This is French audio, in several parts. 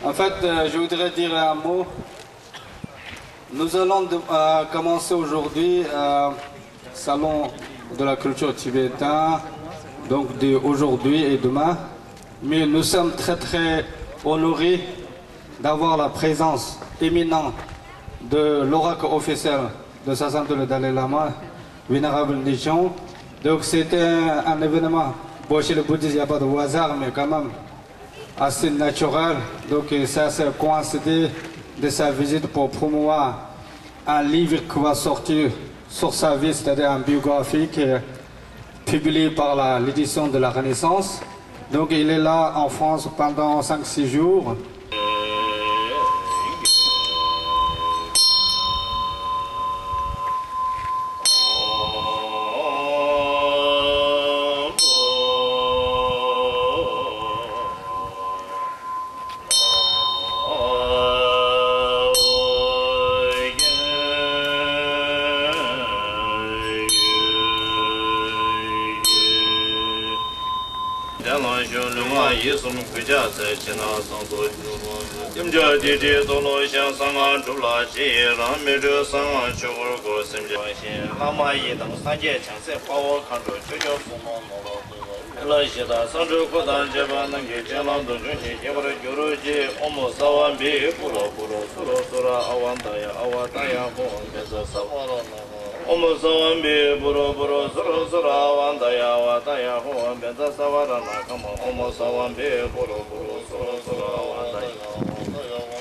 En fait, je voudrais dire un mot. Nous allons commencer aujourd'hui salon de la culture tibétaine, donc d'aujourd'hui et demain. Mais nous sommes très honorés d'avoir la présence éminente de l'oracle officiel de sa sainteté le Dalai Lama, Vénérable Nichion. Donc c'était un événement, bon chez le bouddhisme il n'y a pas de hasard, mais quand même assez naturel. Donc ça s'est coïncidé de sa visite pour promouvoir un livre qui va sortir sur sa vie, c'est-à-dire un biographique publié par l'édition de la Renaissance. Donc il est là en France pendant 5-6 jours.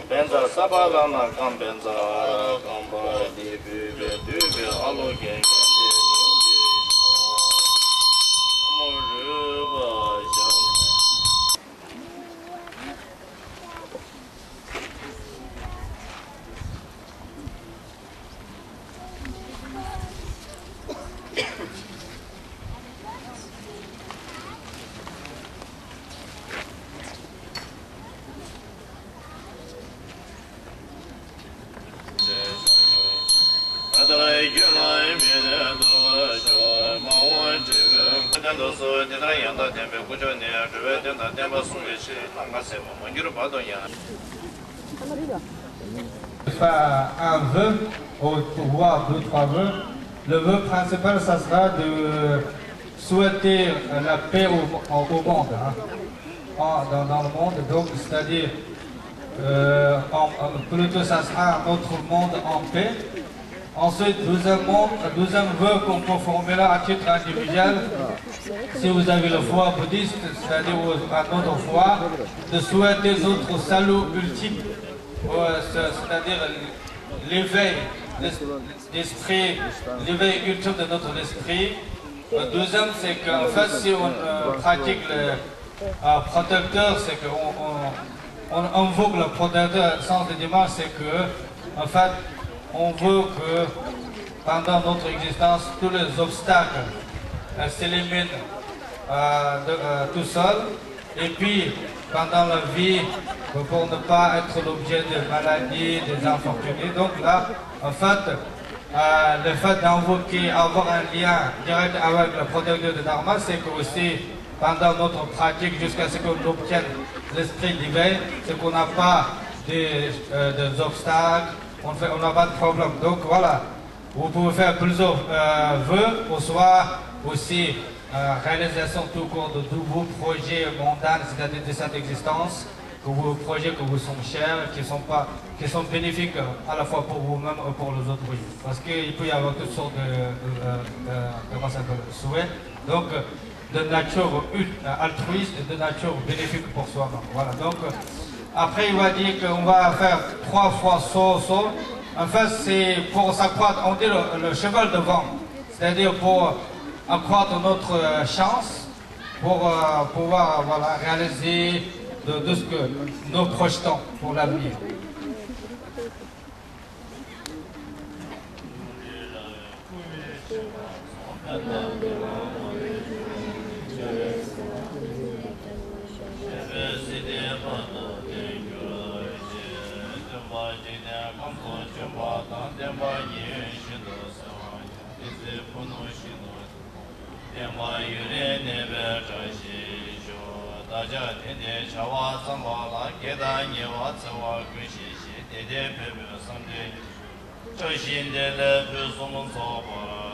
Benza sabalana kam benza kamba dibe dibe aloge Faire un vœu, voire 2-3 vœux. Le vœu principal, ça sera de souhaiter la paix au monde, hein, dans le monde. Donc, c'est-à-dire, plutôt, ça sera un autre monde en paix. Ensuite, deuxième vœu qu'on peut formuler à titre individuel, si vous avez la foi bouddhiste, c'est-à-dire à notre foi, de souhaiter notre salut ultime, c'est-à-dire l'éveil d'esprit, l'éveil ultime de notre esprit. Le deuxième, c'est qu'en fait, si on pratique le protecteur, c'est qu'on invoque le protecteur sans le dimanche, c'est que, en fait, on veut que pendant notre existence, tous les obstacles s'éliminent tout seul. Et puis, pendant la vie, pour ne pas être l'objet de maladies, des infortunés. Donc là, en fait, le fait d'invoquer, avoir un lien direct avec le protecteur de Dharma, c'est que aussi, pendant notre pratique, jusqu'à ce qu'on obtienne l'esprit divin, c'est qu'on n'a pas des obstacles, on n'a pas de problème. Donc voilà, vous pouvez faire plusieurs vœux pour soit aussi réalisation tout court de tous vos projets mondains, c'est-à-dire de cette existence, que vos projets qui vous sont chers, qui sont bénéfiques à la fois pour vous-même et pour les autres. Oui. Parce qu'il peut y avoir toutes sortes de souhaits. Donc de nature altruiste et de nature bénéfique pour soi-même. Voilà. Donc après il va dire qu'on va faire 3 fois saut. En fait c'est pour s'accroître, on dit le cheval de vent. C'est-à-dire pour accroître notre chance, pour pouvoir réaliser de ce que nous projetons pour l'avenir. 这心的来不是我们造过了。